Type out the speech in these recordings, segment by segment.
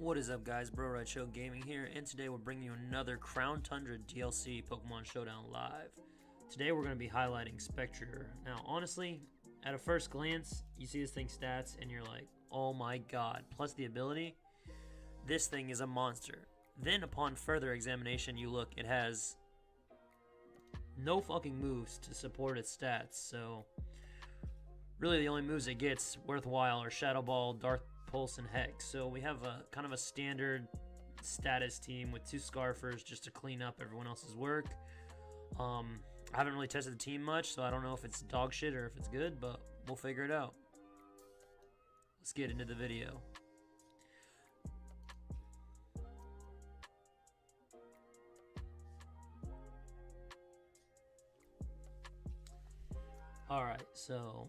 What is up, guys? Bro Right Show Gaming here, and today we're bringing you another Crown Tundra DLC Pokemon Showdown Live. Today we're going to be highlighting Spectrier. Now, honestly, at a first glance, you see this thing's stats, and you're like, oh my god. Plus the ability, this thing is a monster. Then, upon further examination, you look, it has no fucking moves to support its stats, so really the only moves it gets worthwhile are Shadow Ball, Dark Pulse, and Hex. So we have a kind of a standard status team with two Scarfers just to clean up everyone else's work. I haven't really tested the team much, so I don't know if it's dog shit or if it's good, but we'll figure it out. Let's get into the video. Alright, so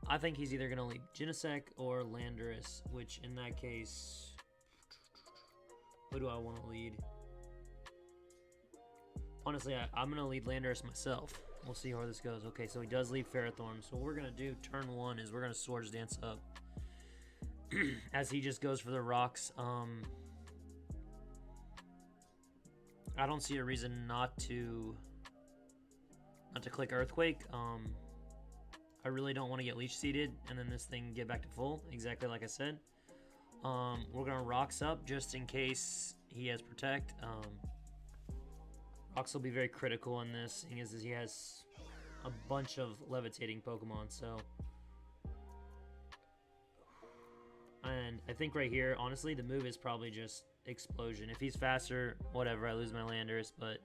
I think he's either going to lead Genesect or Landorus, which in that case, who do I want to lead? Honestly, I'm going to lead Landorus myself. We'll see how this goes. Okay, so he does lead Ferrothorn. So what we're going to do turn one is we're going to Swords Dance up. As he just goes for the rocks. I don't see a reason not to click Earthquake. I really don't want to get Leech Seeded and then this thing get back to full, exactly like I said. We're going to Rocks up just in case he has Protect. Rocks will be very critical in this, seeing as he has a bunch of levitating Pokemon, so. And I think right here, honestly, the move is probably just Explosion. If he's faster, whatever, I lose my Landorus, but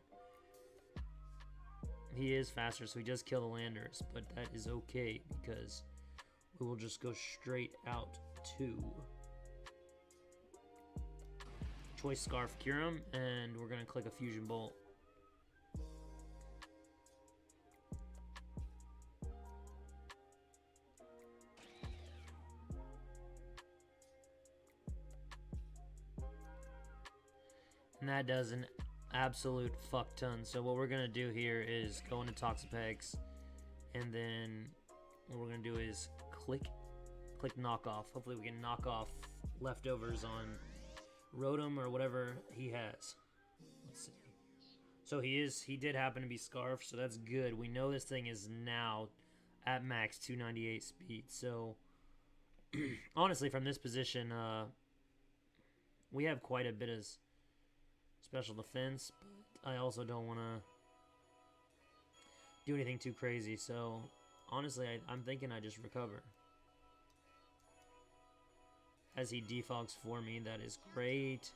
he is faster, so he does kill the Landorus, but that is okay because we will just go straight out to Choice Scarf Kyurem, and we're going to click a Fusion Bolt. And that does an absolute fuck ton. So what we're gonna do here is go into Toxapex, and then what we're gonna do is click knockoff. Hopefully we can knock off leftovers on Rotom or whatever he has. Let's see. So he did happen to be Scarf, so that's good. We know this thing is now at max 298 speed. So honestly, from this position, we have quite a bit of special defense, but I also don't want to do anything too crazy, so honestly I'm thinking I just recover. As he defogs for me, that is great.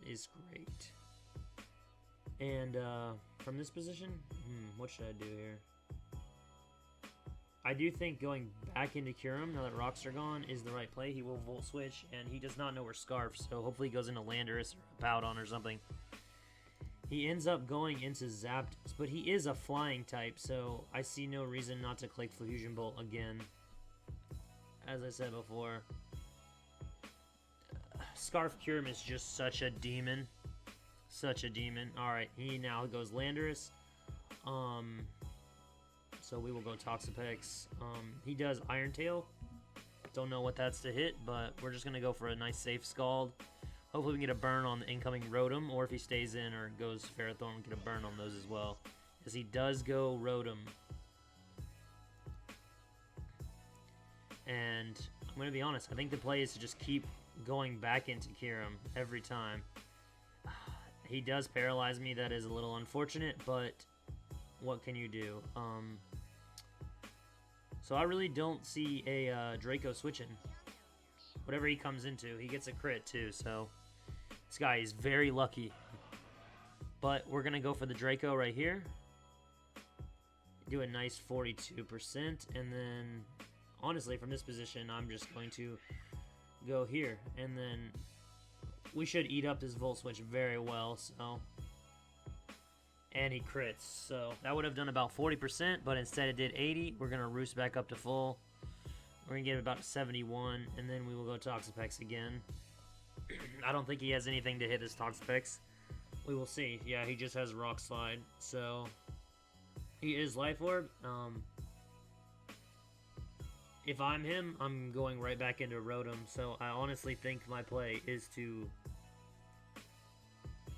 That is great. And from this position, what should I do here? I do think going back into Kyurem, now that rocks are gone, is the right play. He will Volt Switch, and he does not know we're Scarf, so hopefully he goes into Landorus or a Powdon or something. He ends up going into Zapdos, but he is a flying type, so I see no reason not to click Fusion Bolt again. As I said before, Scarf Kyurem is just such a demon. Such a demon. Alright, he now goes Landorus. So we will go Toxapex. He does Iron Tail. Don't know what that's to hit, but we're just going to go for a nice safe Scald. Hopefully we can get a burn on the incoming Rotom, or if he stays in or goes Ferrothorn, we get a burn on those as well. As he does go Rotom. And I'm going to be honest, I think the play is to just keep going back into Kyurem every time. He does paralyze me, that is a little unfortunate, but what can you do? So I really don't see a Draco switching. Whatever he comes into, he gets a crit too, so this guy is very lucky. But we're going to go for the Draco right here. Do a nice 42%, and then honestly from this position I'm just going to go here, and then we should eat up this Volt Switch very well, so. And he crits, so that would have done about 40%, but instead it did 80. We're going to roost back up to full. We're going to get about 71, and then we will go Toxapex again. I don't think he has anything to hit his Toxapex. We will see. Yeah, he just has Rock Slide, so he is Life Orb. if I'm him, I'm going right back into Rotom. So I honestly think my play is to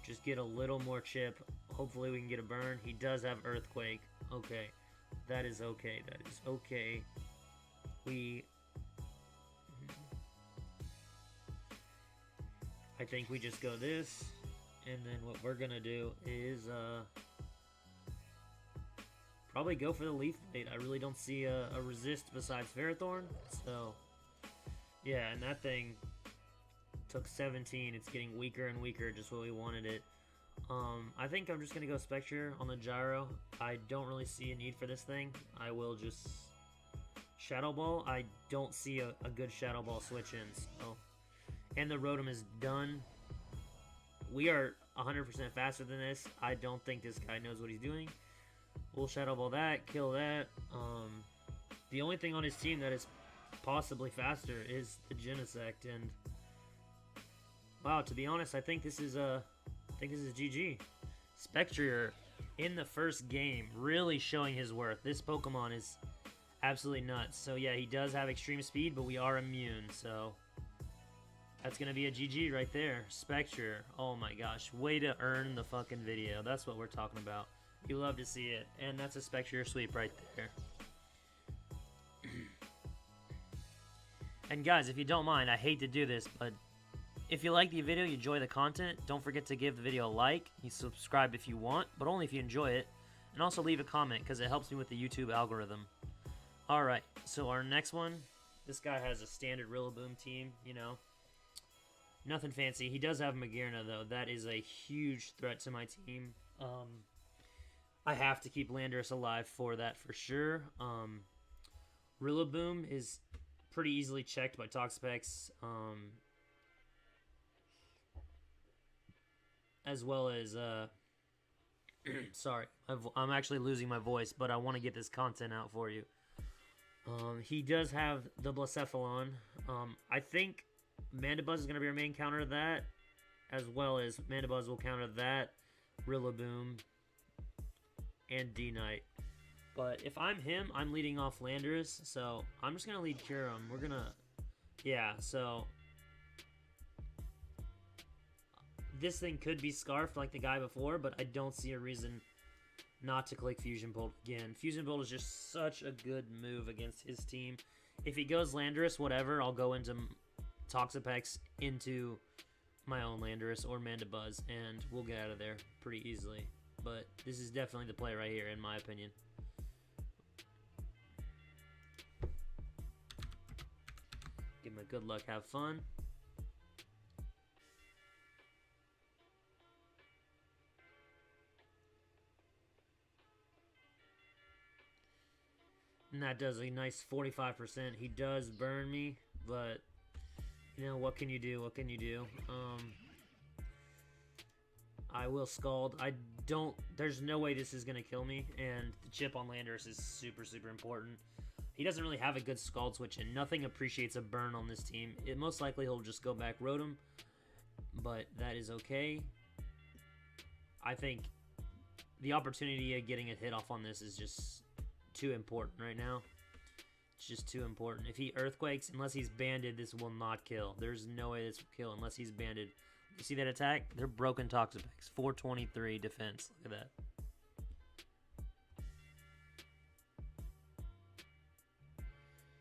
just get a little more chip. Hopefully we can get a burn. He does have Earthquake. Okay. That is okay. That is okay. I think we just go this. And then what we're going to do is probably go for the Leaf Blade. I really don't see a resist besides Ferrothorn. So, yeah, and that thing took 17. It's getting weaker and weaker, just what we wanted it. I think I'm just going to go Spectrier on the Gyro. I don't really see a need for this thing. I will just Shadow Ball. I don't see a good Shadow Ball switch in. So. And the Rotom is done. We are 100% faster than this. I don't think this guy knows what he's doing. We'll Shadow Ball that, kill that. The only thing on his team that is possibly faster is the Genesect, and wow, to be honest, I think this is GG. Spectrier in the first game, really showing his worth. This Pokemon is absolutely nuts. So yeah, he does have extreme speed, but we are immune, so that's gonna be a GG right there. Spectrier, oh my gosh, way to earn the fucking video. That's what we're talking about. You love to see it, and that's a Spectrier sweep right there. And guys, if you don't mind, I hate to do this, but if you like the video, you enjoy the content, don't forget to give the video a like. You subscribe if you want, but only if you enjoy it. And also leave a comment, because it helps me with the YouTube algorithm. Alright, so our next one, this guy has a standard Rillaboom team, you know. Nothing fancy. He does have Magearna, though. That is a huge threat to my team. I have to keep Landorus alive for that, for sure. Rillaboom is pretty easily checked by Toxapex. As well as, sorry, I'm actually losing my voice, but I want to get this content out for you. He does have the Blacephalon. I think Mandibuzz is going to be our main counter to that, as well as Mandibuzz will counter that, Rillaboom, and D-Knight. But if I'm him, I'm leading off Landorus, so I'm just going to lead Kyurem. We're going to, yeah, so this thing could be Scarfed like the guy before, but I don't see a reason not to click Fusion Bolt again. Fusion Bolt is just such a good move against his team. If he goes Landorus, whatever, I'll go into Toxapex into my own Landorus or Mandibuzz, and we'll get out of there pretty easily. But this is definitely the play right here, in my opinion. Give him a good luck, have fun. And that does a nice 45%. He does burn me, but you know, what can you do? What can you do? I will Scald. There's no way this is going to kill me, and the chip on Landorus is super, super important. He doesn't really have a good Scald switch, and nothing appreciates a burn on this team. Most likely he'll just go back Rotom, but that is okay. I think the opportunity of getting a hit off on this is just too important right now. It's just too important. If he Earthquakes, unless he's banded, this will not kill. There's no way this will kill unless he's banded. You see that attack? They're broken Toxapex. 423 defense. Look at that.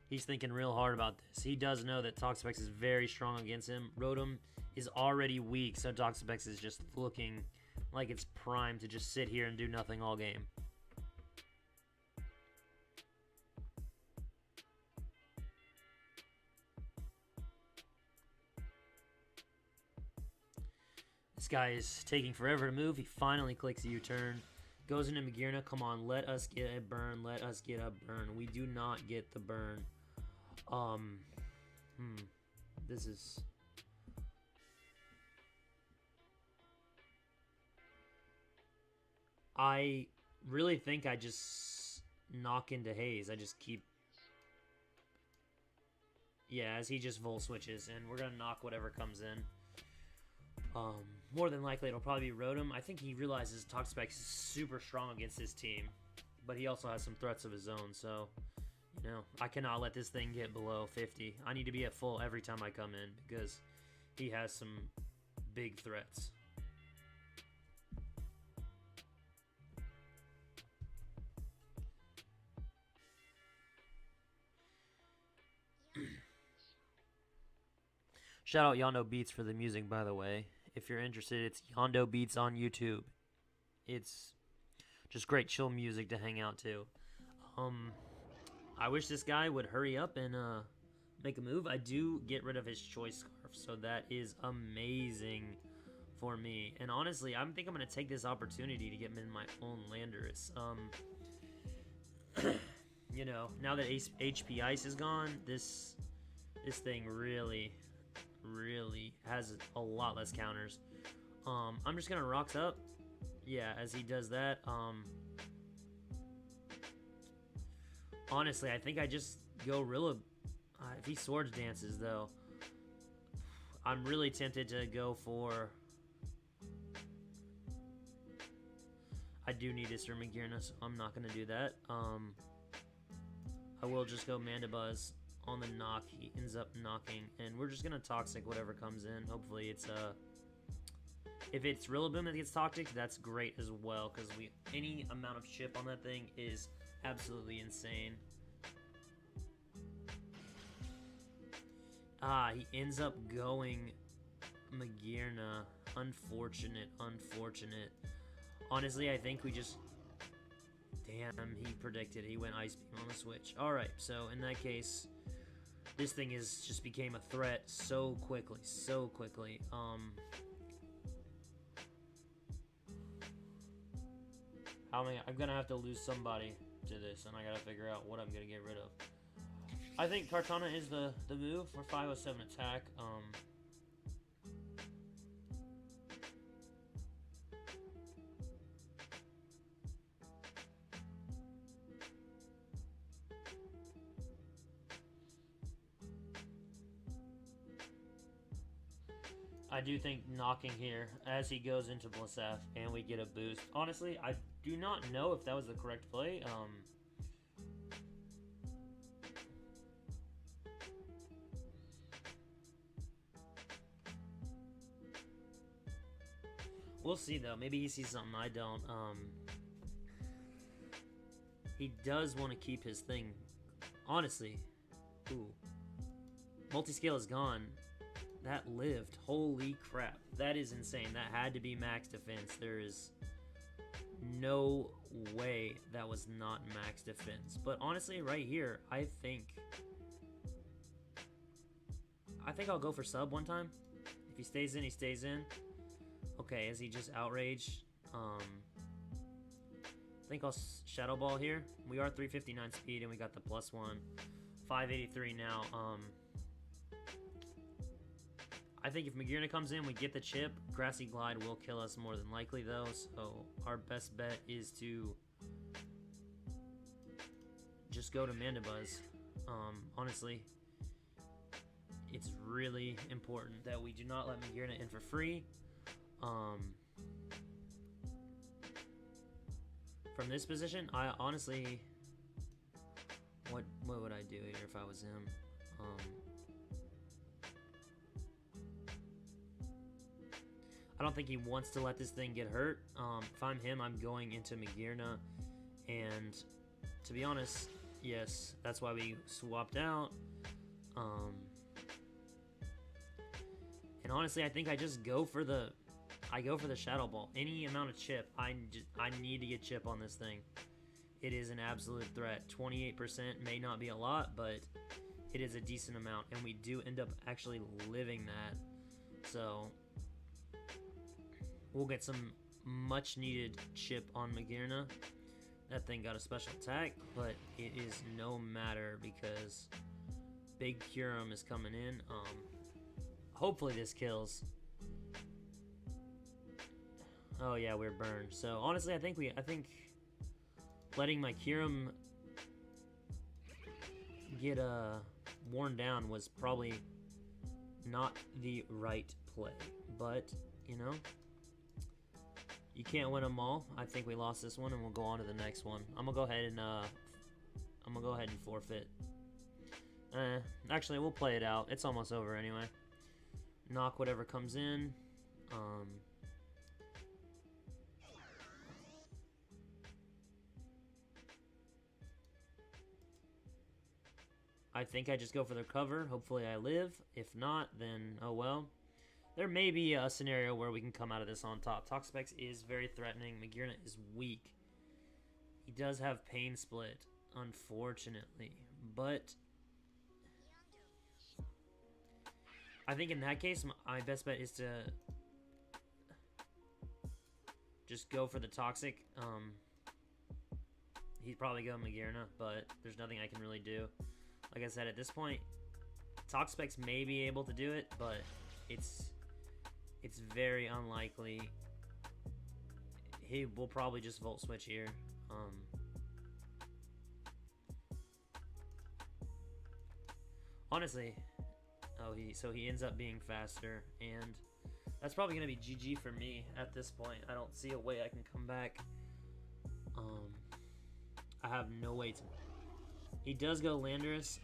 He's thinking real hard about this. He does know that Toxapex is very strong against him. Rotom is already weak, so Toxapex is just looking like it's primed to just sit here and do nothing all game. This guy is taking forever to move. He finally clicks a U-turn. Goes into Magearna. Come on, let us get a burn. Let us get a burn. We do not get the burn. This is... I really think I just knock into Haze. I just keep... Yeah, as he just Volt switches, and we're going to knock whatever comes in. More than likely, it'll probably be Rotom. I think he realizes Toxapex is super strong against his team, but he also has some threats of his own, so You know, I cannot let this thing get below 50. I need to be at full every time I come in because he has some big threats. Shout out Yondo Beats for the music, by the way. If you're interested, it's Yondo Beats on YouTube. It's just great chill music to hang out to. I wish this guy would hurry up and make a move. I do get rid of his choice scarf, so that is amazing for me. And honestly, I think I'm going to take this opportunity to get him in my own Landorus. You know, now that HP Ice is gone, this thing really has a lot less counters. I'm just going to Rocks up. Yeah, as he does that, honestly, I think I just go Rilla. If he Swords Dances, though, I'm really tempted to go for... I do need Isra Magirna, so I'm not going to do that. I will just go Mandibuzz on the knock. He ends up knocking, and we're just going to Toxic whatever comes in. Hopefully it's... If it's Rillaboom that gets Toxic, that's great as well, because any amount of chip on that thing is absolutely insane. He ends up going Magirna. Unfortunate. Honestly, I think we just... Damn, he predicted. He went Ice Beam on the switch. Alright, so in that case, this thing just became a threat so quickly. I'm gonna have to lose somebody to this, and I gotta figure out what I'm gonna get rid of. I think Kartana is the move for 507 attack. I do think knocking here as he goes into Blisaf and we get a boost. Honestly, I do not know if that was the correct play. We'll see though. Maybe he sees something I don't. He does want to keep his thing. Honestly. Ooh. Multiscale is gone. That lived. Holy crap. That is insane. That had to be max defense. There is no way that was not max defense. But honestly, right here, I think I'll go for sub one time. If he stays in, he stays in. Okay, as he just outraged. I think I'll Shadow Ball here. We are 359 speed and we got the +1. 583 now. I think if Magirna comes in, we get the chip. Grassy Glide will kill us more than likely, though. So our best bet is to just go to Mandibuzz. Honestly, it's really important that we do not let Magirna in for free. From this position, I honestly... What would I do here if I was him? I don't think he wants to let this thing get hurt. If I'm him, I'm going into Magirna. And to be honest, yes, that's why we swapped out. And honestly, I think I just go for the Shadow Ball. Any amount of chip, I need to get chip on this thing. It is an absolute threat. 28% may not be a lot, but it is a decent amount. And we do end up actually living that. So... we'll get some much needed chip on Magirna. That thing got a special attack, but it is no matter because Big Kyurem is coming in. Hopefully this kills. Oh yeah, we're burned. So honestly, I think letting my Kyurem get worn down was probably not the right play, but you know. You can't win them all. I think we lost this one, and we'll go on to the next one. I'm going to go ahead and I'm gonna go ahead and forfeit. Actually, we'll play it out. It's almost over anyway. Knock whatever comes in. I think I just go for the cover. Hopefully I live. If not, then oh well. There may be a scenario where we can come out of this on top. Toxapex is very threatening. Magearna is weak. He does have Pain Split, unfortunately. But I think in that case, my best bet is to just go for the Toxic. He'd probably go Magearna, but there's nothing I can really do. Like I said, at this point, Toxapex may be able to do it, but it's very unlikely. He will probably just Volt Switch here. Honestly, so he ends up being faster, and that's probably gonna be GG for me at this point. I don't see a way I can come back. I have no way to. He does go Landorus.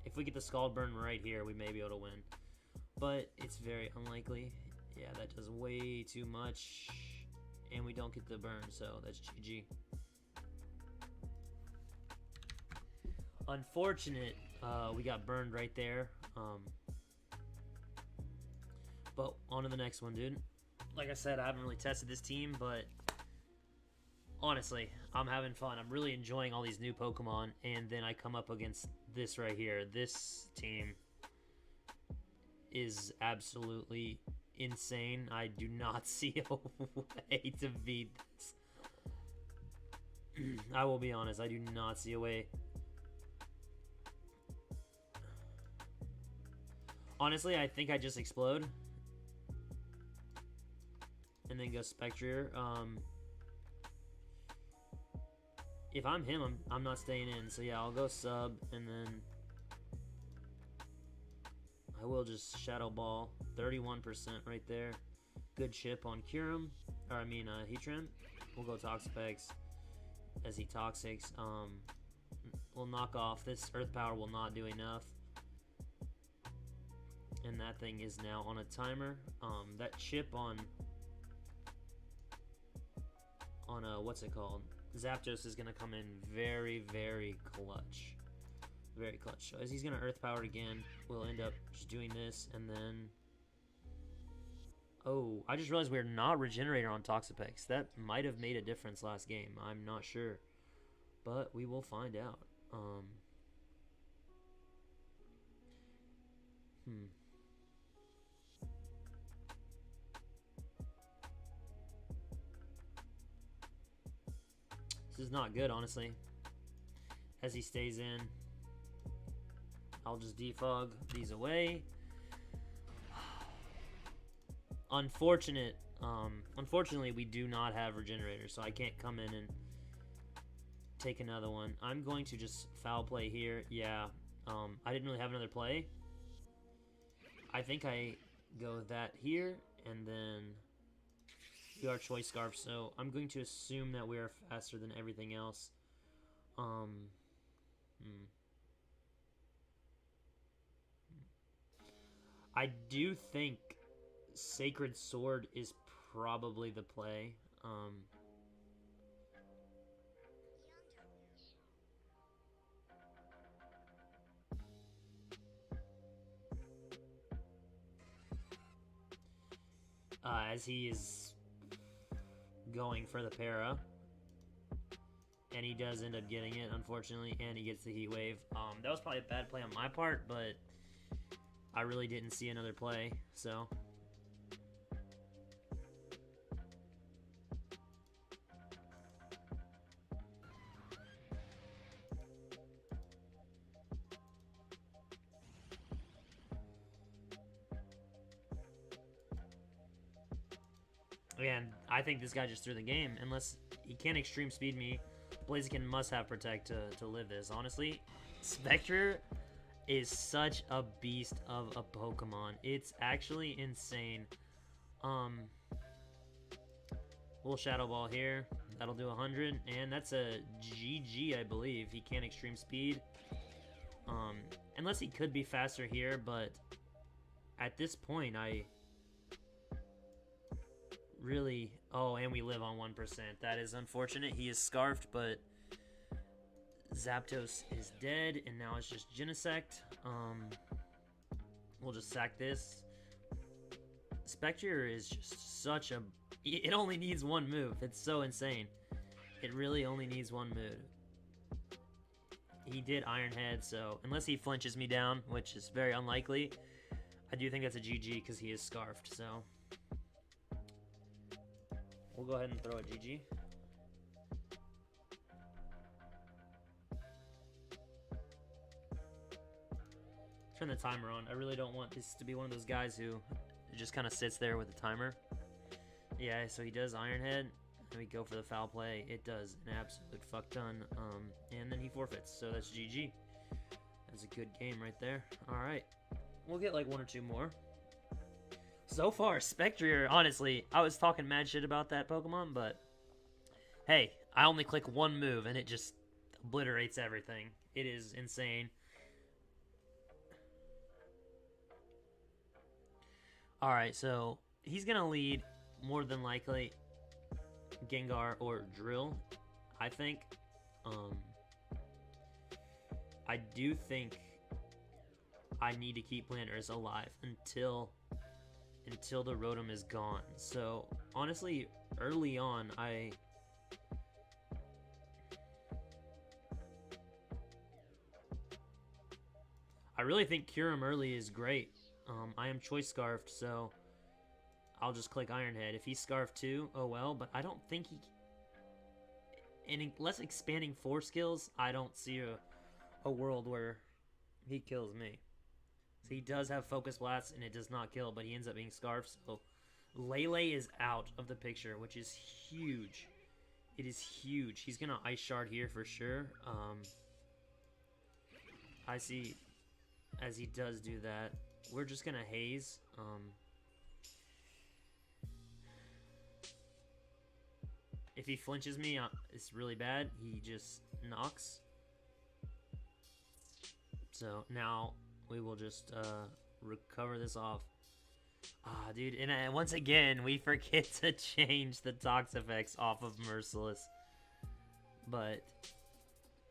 If we get the Scald Burn right here, we may be able to win. But it's very unlikely. Yeah, that does way too much. And we don't get the burn, so that's GG. Unfortunate, we got burned right there. But on to the next one, dude. Like I said, I haven't really tested this team, but honestly, I'm having fun. I'm really enjoying all these new Pokemon, and then I come up against this right here. This team is absolutely insane. I do not see a way to beat this. I will be honest, I do not see a way. Honestly, I think I just explode. And then go Spectrier. If I'm him, I'm not staying in. So yeah, I'll go sub, and then I will just Shadow Ball. 31% right there. Good chip on Kyurem. Or I mean, Heatran. We'll go Toxapex as he Toxics. We'll knock off. This Earth Power will not do enough. And that thing is now on a timer. That chip on what's it called? Zapdos is going to come in very, very clutch. Very clutch. So as he's going to Earth Power again, we'll end up just doing this, and then... Oh, I just realized we're not Regenerator on Toxapex. That might have made a difference last game. I'm not sure. But we will find out. This is not good, honestly. As he stays in, I'll just defog these away. Unfortunately, we do not have Regenerator, so I can't come in and take another one. I'm going to just foul play here. Yeah, I didn't really have another play. I think I go that here, and then do our Choice Scarf. So I'm going to assume that we are faster than everything else. I do think Sacred Sword is probably the play. As he is going for the para. And he does end up getting it, unfortunately, and he gets the Heat Wave. That was probably a bad play on my part, but I really didn't see another play, so... And I think this guy just threw the game, unless he can't extreme speed me. Blaziken must have Protect to live this. Honestly, Spectrier is such a beast of a Pokemon. It's actually insane. We'll Shadow Ball here. That'll do 100, and that's a GG, I believe. He can't extreme speed. Unless he could be faster here, but at this point, I really... Oh, and we live on 1%. That is unfortunate. He is scarfed, but Zapdos is dead, and now it's just Genesect. We'll just sack this. Spectrier is just such a... It only needs one move. It's so insane. It really only needs one move. He did Iron Head, so unless he flinches me down, which is very unlikely, I do think that's a GG because he is scarfed, so we'll go ahead and throw a GG. Turn the timer on. I really don't want this to be one of those guys who just kind of sits there with the timer. Yeah, so he does Iron Head, and we go for the foul play. It does an absolute fuck ton, and then he forfeits, so that's GG. That's a good game right there. Alright, we'll get like one or two more. So far, Spectrier, honestly, I was talking mad shit about that Pokemon, but hey, I only click one move, and it just obliterates everything. It is insane. Alright, so he's going to lead more than likely Gengar or Drill, I think. I do think I need to keep Landers alive until the Rotom is gone. So, honestly, early on, I really think Cure him early is great. I am Choice Scarfed, so I'll just click Iron Head. If he's Scarfed too, oh well, but I don't think he... And unless expanding 4 skills, I don't see a world where he kills me. So he does have Focus Blast, and it does not kill, but he ends up being Scarfed, so Lele is out of the picture, which is huge. It is huge. He's going to Ice Shard here for sure. I see, as he does do that, we're just going to Haze. If he flinches me, it's really bad. He just knocks. So now we will just recover this off. Ah, dude, and once again, we forget to change the Tox effects off of Merciless. But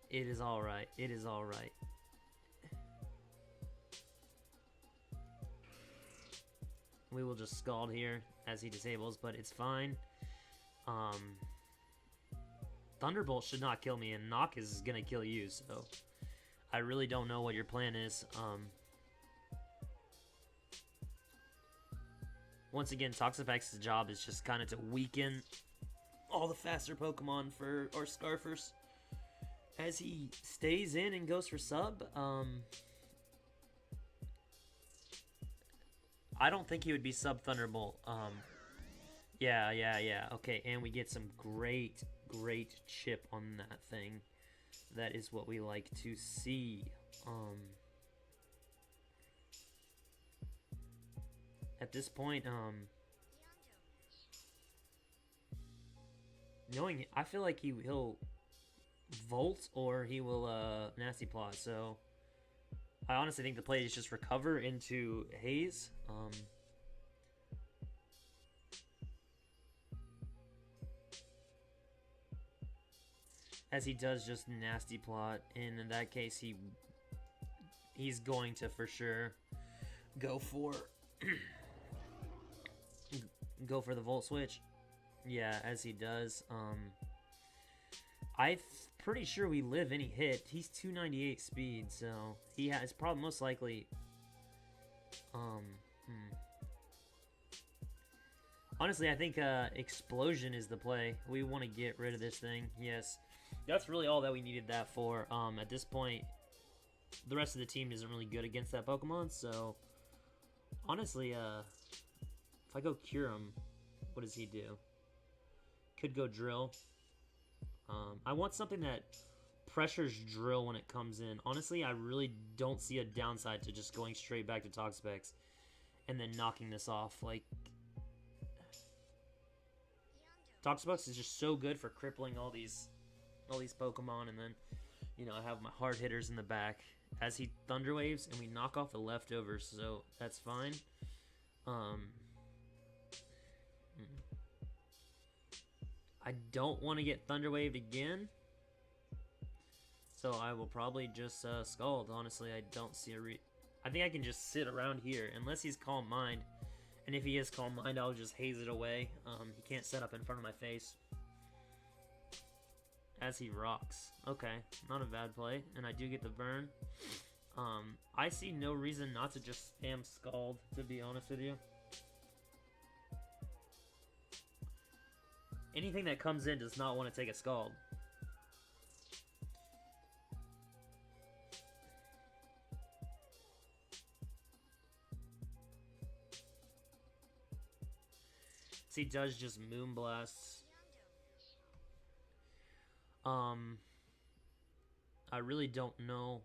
it is alright. It is alright. We will just Scald here as he disables, but it's fine. Thunderbolt should not kill me, and Knock is gonna kill you, so I really don't know what your plan is. Once again, Toxapex' job is just kind of to weaken all the faster Pokemon for our Scarfers. As he stays in and goes for sub, I don't think he would be sub Thunderbolt. Yeah. Okay, and we get some great chip on that thing. That is what we like to see. At this point, knowing, I feel like he'll Volt or he will Nasty Plot. So I honestly think the play is just recover into Haze. As he does just Nasty Plot, and in that case he's going to for sure go for the Volt Switch. Yeah, as he does. I'm pretty sure we live any hit. He's 298 speed, so he has probably most likely. Honestly, I think Explosion is the play. We want to get rid of this thing. Yes, that's really all that we needed that for. At this point, the rest of the team isn't really good against that Pokemon, so honestly, if I go Cure him, what does he do? Could go Drill. I want something that pressures Drill when it comes in. Honestly, I really don't see a downside to just going straight back to Toxapex and then knocking this off. Like, Toxapex is just so good for crippling all these Pokemon, and then, you know, I have my hard hitters in the back as he Thunder Waves, and we knock off the leftovers, so that's fine. I don't want to get Thunder Waved again, so I will probably just Scald. Honestly, I don't see I think I can just sit around here, unless he's Calm Mind. And if he is Calm Mind, I'll just haze it away. He can't set up in front of my face. As he rocks. Okay, not a bad play. And I do get the burn. I see no reason not to just spam Scald, to be honest with you. Anything that comes in does not want to take a Scald. So he does just Moonblasts. I really don't know.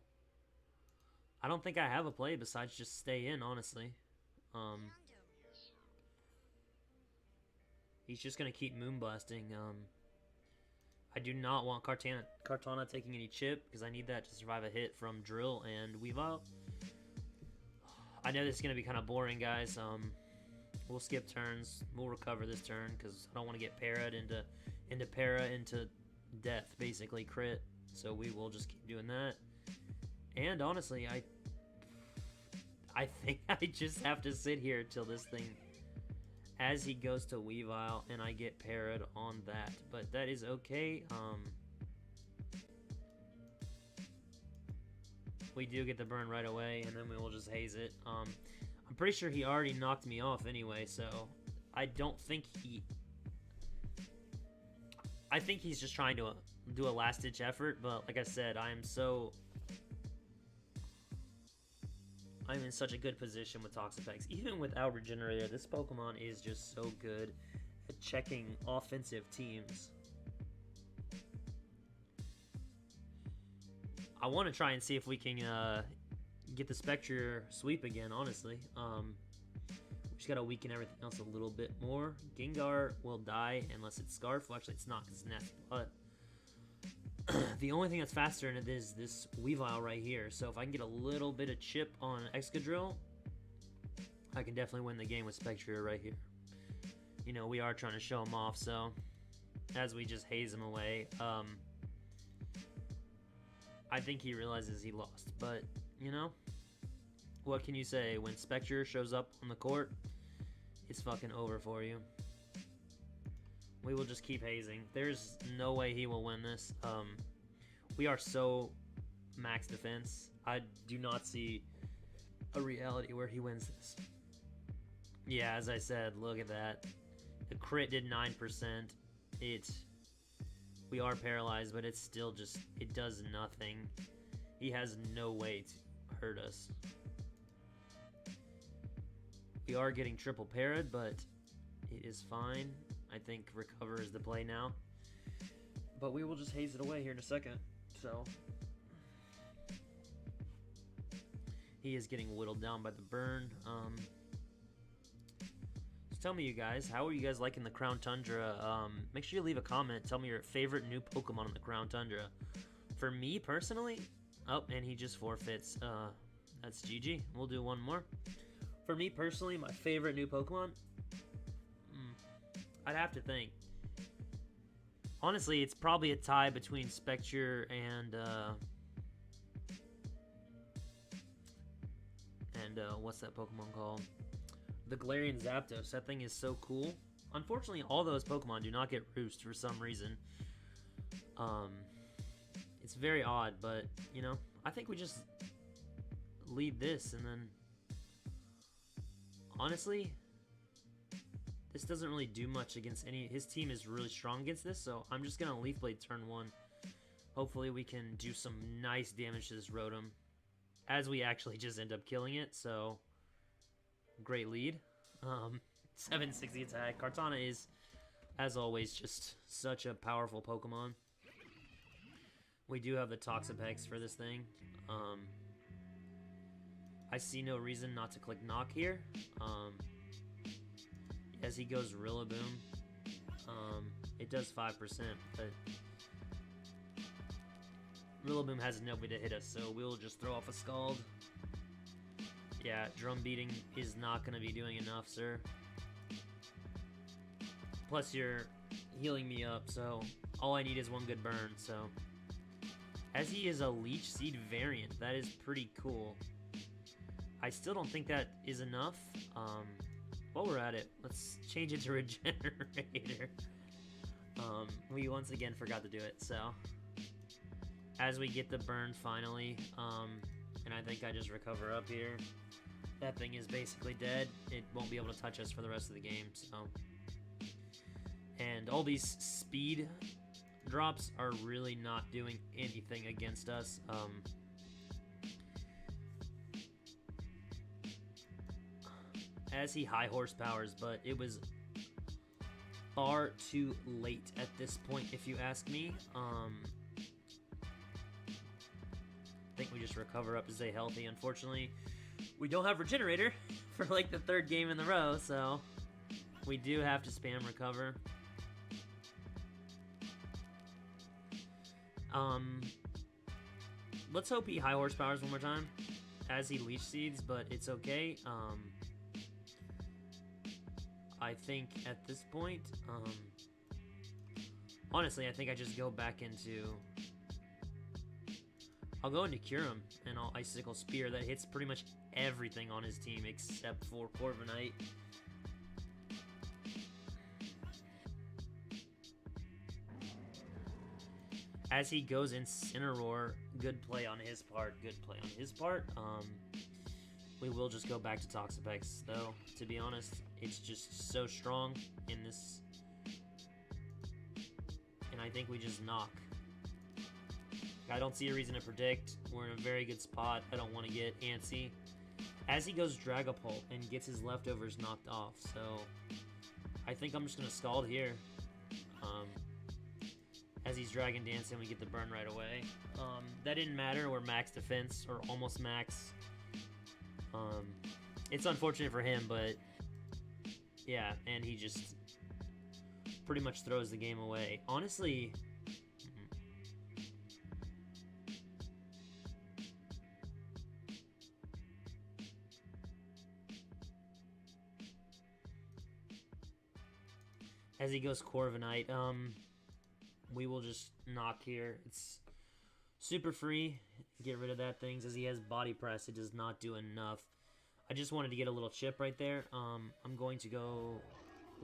I don't think I have a play besides just stay in, honestly. He's just going to keep Moonblasting. I do not want Kartana taking any chip, because I need that to survive a hit from Drill and Weavile. I know this is going to be kind of boring, guys. We'll skip turns. We'll recover this turn, because I don't want to get para'd into death, basically, crit. So we will just keep doing that. And honestly, I think I just have to sit here till this thing, as he goes to Weavile, and I get para'd on that. But that is okay. We do get the burn right away, and then we will just haze it. I'm pretty sure he already knocked me off anyway, so I don't think I think he's just trying to do a last-ditch effort, but like I said, I'm in such a good position with Toxapex. Even without Regenerator, this Pokemon is just so good at checking offensive teams. I want to try and see if we can get the Spectrier sweep again, honestly. We just got to weaken everything else a little bit more. Gengar will die unless it's Scarf. Well, actually, it's not, because it's Nasty Butt. The only thing that's faster in it is this Weavile right here. So if I can get a little bit of chip on Excadrill, I can definitely win the game with Spectrier right here. You know, we are trying to show him off, so as we just haze him away, I think he realizes he lost. But, you know, what can you say? When Spectrier shows up on the court, it's fucking over for you. We will just keep hazing. There's no way he will win this. We are so max defense. I do not see a reality where he wins this. Yeah, as I said, look at that. The crit did 9%. We are paralyzed, but it's still just, it does nothing. He has no way to hurt us. We are getting triple para'd, but it is fine. I think recover is the play now. But we will just haze it away here in a second. So he is getting whittled down by the burn. Just tell me, you guys, how are you guys liking the Crown Tundra? Make sure you leave a comment. Tell me your favorite new Pokemon in the Crown Tundra. For me personally, oh, and he just forfeits. That's GG. We'll do one more. For me personally, my favorite new Pokemon, I'd have to think. Honestly, it's probably a tie between Spectrier and what's that Pokemon called? The Galarian Zapdos. That thing is so cool. Unfortunately, all those Pokemon do not get Roost for some reason. It's very odd, but, you know, I think we just lead this, and then, honestly, this doesn't really do much against his team is really strong against this, so I'm just going to Leaf Blade turn 1. Hopefully we can do some nice damage to this Rotom, as we actually just end up killing it, so great lead. 760 attack. Kartana is, as always, just such a powerful Pokemon. We do have the Toxapex for this thing. I see no reason not to click Knock here. As he goes Rillaboom. It does 5%, but Rillaboom has nobody to hit us, so we'll just throw off a Scald. Yeah, drum beating is not going to be doing enough, sir. Plus, you're healing me up, so all I need is one good burn, so. As he is a Leech Seed variant, that is pretty cool. I still don't think that is enough. While we're at it, let's change it to Regenerator. We once again forgot to do it, so. As we get the burn finally, and I think I just recover up here. That thing is basically dead. It won't be able to touch us for the rest of the game, so. And all these speed drops are really not doing anything against us. As he high horsepowers, but it was far too late at this point, if you ask me. I think we just recover up to stay healthy. Unfortunately, we don't have Regenerator for like the third game in a row, so we do have to spam recover. Let's hope he high horsepowers one more time as he Leech Seeds, but it's okay. I think at this point, honestly, I think I just go back into... I'll go into Kyurem, and I'll Icicle Spear. That hits pretty much everything on his team except for Corviknight. As he goes Incineroar, good play on his part, we will just go back to Toxapex, though, to be honest. It's just so strong in this. And I think we just knock. I don't see a reason to predict. We're in a very good spot. I don't want to get antsy. As he goes Dragapult and gets his leftovers knocked off, so I think I'm just going to Scald here. As he's Dragon Dancing, we get the burn right away. That didn't matter. We're max defense, or almost max. It's unfortunate for him, but yeah, and he just pretty much throws the game away. Honestly, as he goes Corviknight, we will just knock here. It's super free. Get rid of that things. As he has Body Press, it does not do enough. I just wanted to get a little chip right there. I'm going to go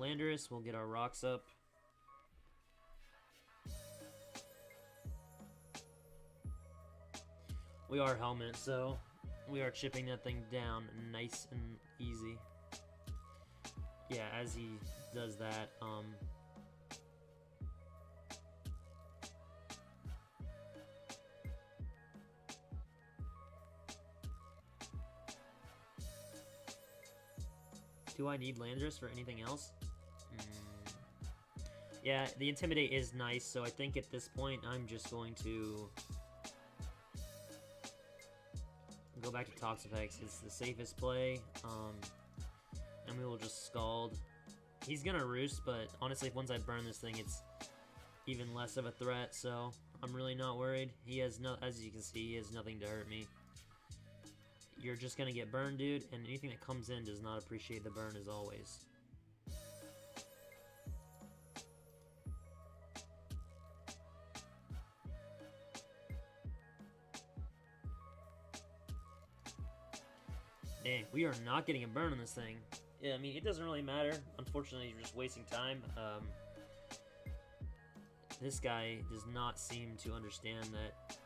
Landorus. We'll get our rocks up. We are Helmet, so we are chipping that thing down nice and easy. Yeah, as he does that, do I need Landorus for anything else? Yeah, the Intimidate is nice, so I think at this point I'm just going to go back to Toxapex. It's the safest play, and we will just Scald. He's gonna Roost, but honestly, once I burn this thing, it's even less of a threat, so I'm really not worried. He has no, as you can see, he has nothing to hurt me. You're just gonna get burned, dude, and anything that comes in does not appreciate the burn as always. Dang, we are not getting a burn on this thing. Yeah, I mean, it doesn't really matter. Unfortunately, you're just wasting time. This guy does not seem to understand that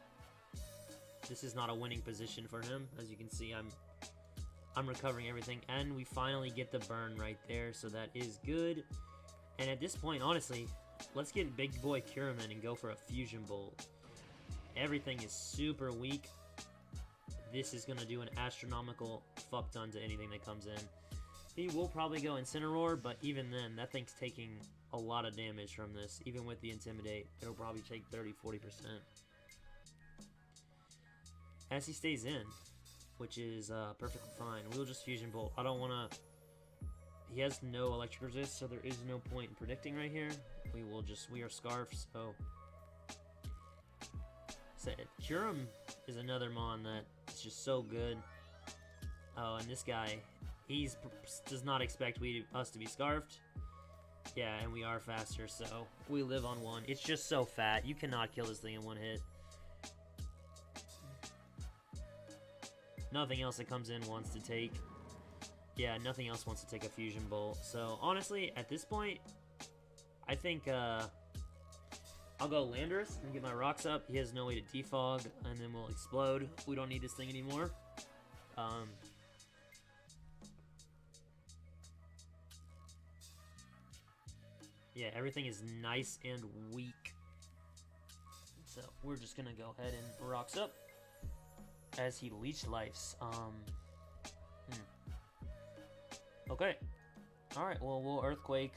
this is not a winning position for him. As you can see, I'm recovering everything, and we finally get the burn right there, so that is good. And at this point, honestly, let's get big boy Kyurem and go for a Fusion Bolt. Everything is super weak. This is going to do an astronomical fuck ton to anything that comes in. He will probably go Incineroar, but even then, that thing's taking a lot of damage from this. Even with the Intimidate, it'll probably take 30-40%. As he stays in, which is perfectly fine. We'll just Fusion Bolt. I don't want to He has no electric resist, so there is no point in predicting right here. We are scarfed, so Curum is another mon that's just so good. Oh, and this guy, does not expect us to be scarfed. Yeah, and we are faster, so we live on 1. It's just so fat. You cannot kill this thing in 1 hit. Nothing else that comes in wants to take. Yeah, nothing else wants to take a fusion bolt. So honestly, at this point, I think I'll go Landorus and get my rocks up. He has no way to defog, and then we'll explode. We don't need this thing anymore. Yeah, everything is nice and weak. So we're just gonna go ahead and rocks up as he leech lifes. Okay. Alright, well, we'll Earthquake.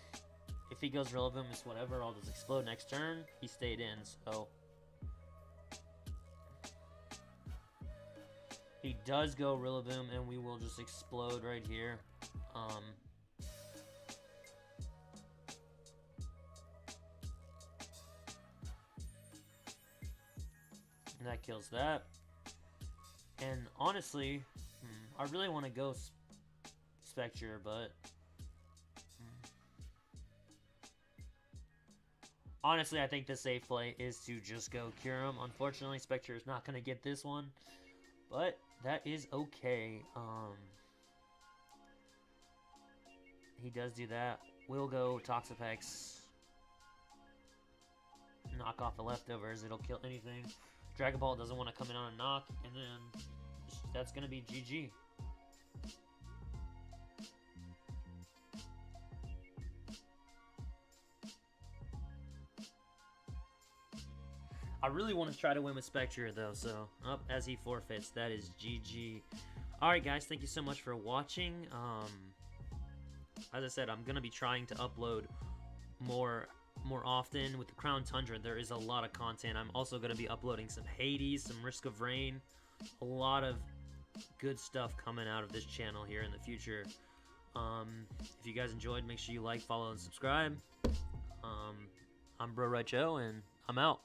If he goes Rillaboom, it's whatever. I'll just explode next turn. He stayed in, so. He does go Rillaboom, and we will just explode right here. And that kills that. And honestly, I really want to go Spectrier, but honestly, I think the safe play is to just go Curum. Unfortunately, Spectrier is not going to get this one, but that is okay. He does do that. We'll go Toxapex. Knock off the leftovers. It'll kill anything. Dragon Ball doesn't want to come in on a knock, and then that's going to be GG. I really want to try to win with Spectrier, though, so as he forfeits, that is GG. Alright, guys, thank you so much for watching. As I said, I'm going to be trying to upload more often. With the Crown Tundra, there is a lot of content. I'm also going to be uploading some Hades, some Risk of Rain, a lot of good stuff coming out of this channel here in the future. If you guys enjoyed, make sure you like, follow, and subscribe. I'm Bro Right Joe, and I'm out.